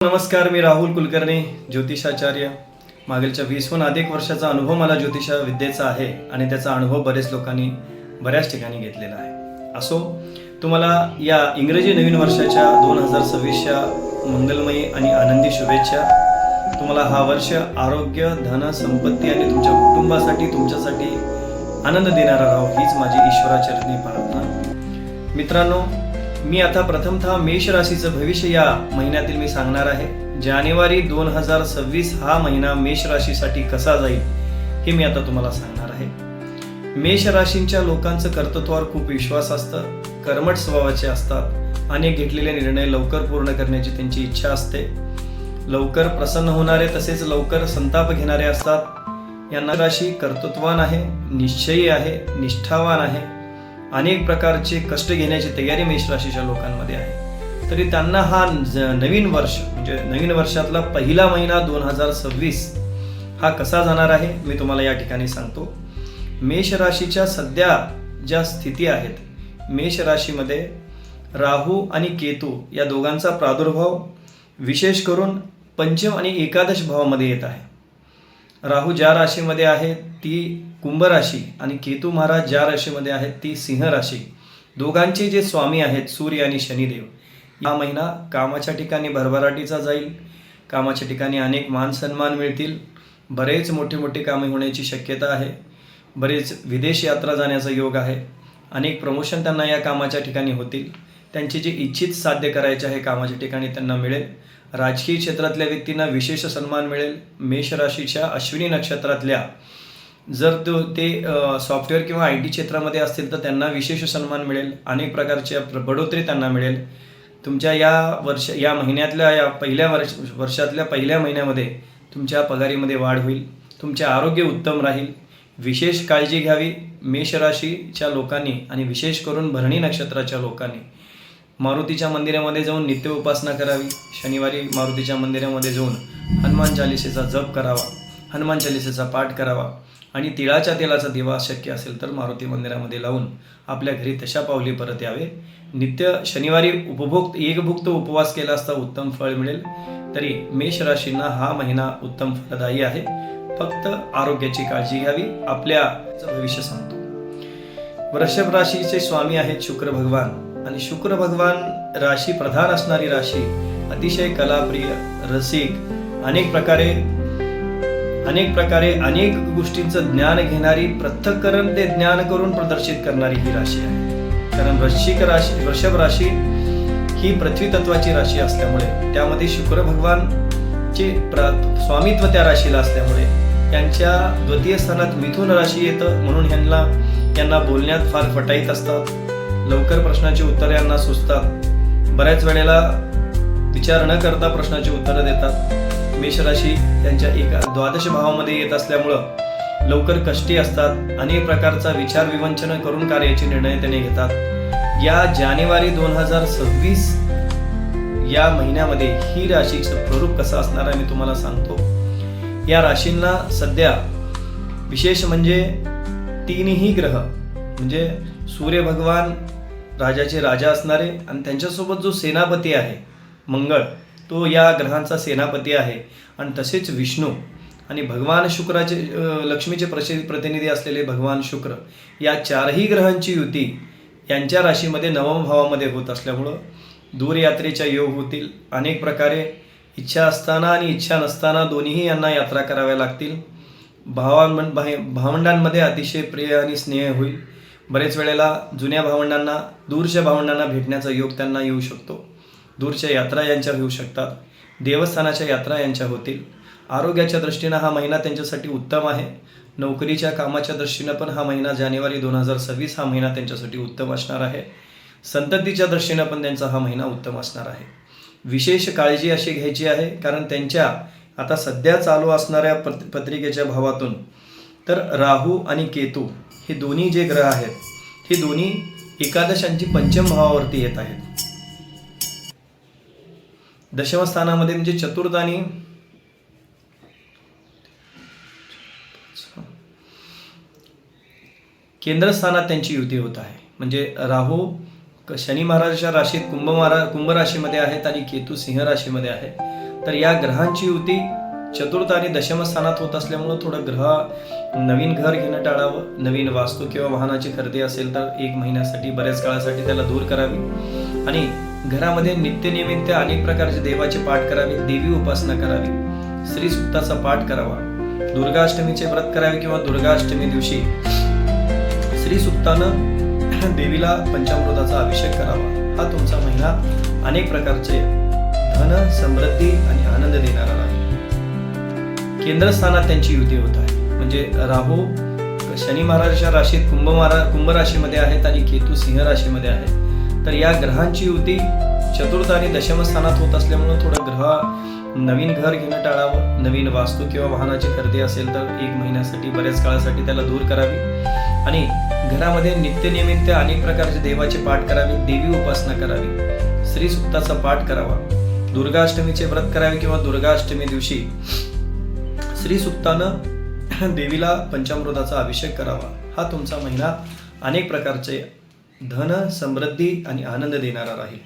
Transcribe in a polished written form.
नमस्कार, मी राहुल कुलकर्णी, ज्योतिषाचार्य. मागीलच्या 20हून अधिक वर्षाचा अनुभव मला ज्योतिषा विद्येचा आहे आणि त्याचा अनुभव बरेच लोकांनी बऱ्याच ठिकाणी घेतलेला आहे. असो, तुम्हाला या इंग्रजी नवीन वर्षाच्या 2026च्या मंगलमयी आणि आनंदी शुभेच्छा. तुम्हाला हा वर्ष आरोग्य, धन, संपत्ती आणि तुमच्या कुटुंबासाठी तुमच्यासाठी आनंद देणारा राहो, हीच माझी ईश्वराचरणी प्रार्थना. मित्रांनो, मी आता प्रथमतः मेष राशीचं भविष्य या महिन्यातील मी सांगणार आहे. जानेवारी 2026 हा महिना मेष राशीसाठी कसा जाईल हे मी आता तुम्हाला सांगणार आहे. मेष राशींच्या लोकांचं कर्तृत्वावर खूप विश्वास असतं, कर्मठ स्वभावाचे असतात, अनेक घेतलेले निर्णय लवकर पूर्ण करण्याची त्यांची इच्छा असते, लवकर प्रसन्न होणारे तसेच लवकर संताप घेणारे असतात. यांना राशी कर्तृत्वान आहे, निश्चयी आहे, निष्ठावान आहे, अनेक प्रकारचे कष्ट घेण्याची तयारी मेष राशीच्या लोकांमध्ये आहे. तरी त्यांना हा नवीन वर्ष म्हणजे नवीन वर्षातला पहिला महिना 2026 हा कसा जाणार आहे मी तुम्हाला या ठिकाणी सांगतो. मेष राशीच्या सध्या ज्या स्थिती आहेत, मेष राशीमध्ये राहू आणि केतू या दोघांचा प्रादुर्भाव विशेष करून पंचम आणि एकादश भावामध्ये येत आहे. राहू ज्या राशीमध्ये आहे ती कुंभ राशी आणि केतू महाराज ज्या राशीमध्ये आहेत ती सिंह राशी. दोघांचे जे स्वामी आहेत सूर्य आणि शनिदेव. हा महिना कामाच्या ठिकाणी भरभराटीचा जाईल, कामाच्या ठिकाणी अनेक मान सन्मान मिळतील, बरेच मोठे मोठे कामे होण्याची शक्यता आहे, बरेच विदेश यात्रा जाण्याचा योग आहे, अनेक प्रमोशन त्यांना या कामाच्या ठिकाणी होतील, त्यांचे जे इच्छित साध्य करायचे आहे कामाच्या ठिकाणी त्यांना मिळेल. राजकीय क्षेत्रातल्या व्यक्तींना विशेष सन्मान मिळेल. मेष राशीच्या अश्विनी नक्षत्रातल्या जर ते सॉफ्टवेअर किंवा IT क्षेत्रामध्ये असतील तर त्यांना विशेष सन्मान मिळेल, अनेक प्रकारच्या बढोतरी त्यांना मिळेल. तुमच्या या महिन्यातल्या या वर्षातल्या पहिल्या महिन्यामध्ये तुमच्या पगारीमध्ये वाढ होईल, तुमचे आरोग्य उत्तम राहील. विशेष काळजी घ्यावी मेष राशीच्या लोकांनी आणि विशेष करून भरणी नक्षत्राच्या लोकांनी. मारुतीच्या मंदिरामध्ये जाऊन नित्य उपासना करावी. शनिवारी मारुतीच्या मंदिरामध्ये जाऊन हनुमान चालिसेचा जप करावा, हनुमान चालिसेचा पाठ करावा आणि तिळाच्या तेलाचा दिवा शक्य असेल तर मारुती मंदिरामध्ये लावून आपल्या घरी तशा पावली परत यावे. नित्य शनिवारी एकभुक्त उपवास केला असता उत्तम फळ मिळेल. तरी मेष राशींना हा महिना उत्तम फलदायी आहे. फक्त आरोग्याची काळजी घ्यावी. आपल्या भविष्य सांगतो. वृषभ राशीचे स्वामी आहेत शुक्र भगवान आणि शुक्र भगवान राशी प्रधान असणारी राशी, अतिशय कलाप्रिय, रसिक, अनेक प्रकारे अनेक गोष्टींचं ज्ञान घेणारी, पृथक्करण ते ज्ञान करून प्रदर्शित करणारी ही राशी आहे. कारण वृषभ राशी ही पृथ्वी तत्वाची राशी असल्यामुळे त्यामध्ये शुक्र भगवानचे स्वामित्व त्या राशीला असल्यामुळे त्यांच्या द्वितीय स्थानात मिथुन राशी येतं. म्हणून यांना बोलण्यात फार फटाईत असतात, लवकर प्रश्नाची उत्तरे यांना सुचतात, बऱ्याच वेळेला विचार न करता प्रश्नाची उत्तरं देतात. मेष राशी त्यांच्या द्वादश भावामध्ये येत असल्यामुळं लवकर कष्टी असतात, अनेक प्रकारचा विचार विवंचन करून कार्याचे निर्णय त्याने घेतात. या जानेवारी 2026 या महिन्यामध्ये ही राशीचं स्वरूप कसं असणार आहे मी तुम्हाला सांगतो. या राशींना सध्या विशेष म्हणजे तीनही ग्रह म्हणजे सूर्य भगवान राजाचे राजा असणारे आणि त्यांच्यासोबत जो सेनापती आहे मंगळ, तो या ग्रहांचा सेनापती आहे. आणि तसेच विष्णू आणि भगवान शुक्राचे लक्ष्मीचे प्रतिनिधी असलेले भगवान शुक्र या चारही ग्रहांची युती यांच्या राशीमध्ये नवम भावामध्ये होत असल्यामुळं दूरयात्रेच्या योग होतील. अनेक प्रकारे इच्छा असताना आणि इच्छा नसताना दोन्हीही यांना यात्रा कराव्या लागतील. भावंडांमध्ये अतिशय प्रिय आणि स्नेह होईल. बरेच वेळेला जुन्या भावंडांना, दूरच्या भावंडांना भेटण्याचा योग त्यांना येऊ शकतो. दूरच्या यात्रा यांच्या होऊ शकतात, देवस्थानाच्या यात्रा यांच्या होतील. आरोग्याच्या दृष्टीनं हा महिना त्यांच्यासाठी उत्तम आहे. नोकरीच्या कामाच्या दृष्टीनं पण हा महिना जानेवारी 2026 हा महिना त्यांच्यासाठी उत्तम असणार आहे. संततीच्या दृष्टीनं पण त्यांचा हा महिना उत्तम असणार आहे. विशेष काळजी अशी घ्यायची आहे कारण त्यांच्या आता सध्या चालू असणाऱ्या पत्रिकेच्या भावातून तर राहू आणि केतू हे दोन्ही जे ग्रह आहेत हे दोन्ही एकादशांची पंचम भावावरती येत आहेत. दशम स्थानामध्ये म्हणजे चतुर्थ आणि केंद्रस्थानात त्यांची युती होत आहे. म्हणजे राहू शनी महाराजाच्या राशीत कुंभ राशीमध्ये आहेत आणि केतू सिंह राशीमध्ये आहे. तर या ग्रहांची युती चतुर्थ आणि दशम स्थानात होत असल्यामुळं थोडं नवीन घर घेणं टाळावं. नवीन वास्तू किंवा वाहनाची खरेदी असेल तर 1 महिन्यासाठी बऱ्याच काळासाठी त्याला दूर करावी. आणि घरामध्ये नित्यनियमित अनेक प्रकारचे देवाचे पाठ करावे, देवी उपासना करावी, श्री सुक्ताचा पाठ करावा, दुर्गाष्टमीचे व्रत करावे किंवा दुर्गाष्टमी दिवशी श्री सुक्तानं देवीला पंचामृताचा अभिषेक करावा. हा तुमचा महिना अनेक प्रकारचे धन, समृद्धी आणि आनंद देणारा आहे. केंद्रस्थानात त्यांची युती होत आहे. म्हणजे राहू शनी महाराजांच्या राशीत कुंभ राशीमध्ये आहेत आणि केतू सिंह राशीमध्ये आहेत. तर या ग्रहांची युती चतुर्थ आणि दशम स्थानात होत असल्यामुळं थोडं नवीन घर घेणं टाळावं. नवीन वास्तू किंवा वाहनाची खरेदी असेल तर 1 महिन्यासाठी बऱ्याच काळासाठी त्याला दूर करावी. आणि घरामध्ये नित्यनियमित अनेक प्रकारचे देवाचे पाठ करावे, देवी उपासना करावी, श्री सुक्ताचा पाठ करावा, दुर्गाष्टमीचे व्रत करावे किंवा दुर्गाष्टमी दिवशी श्री सुक्तानं देवीला पंचामृताचा अभिषेक करावा. हा तुमचा महिना अनेक प्रकारचे धन, समृद्धी आणि आनंद देणारा राहील.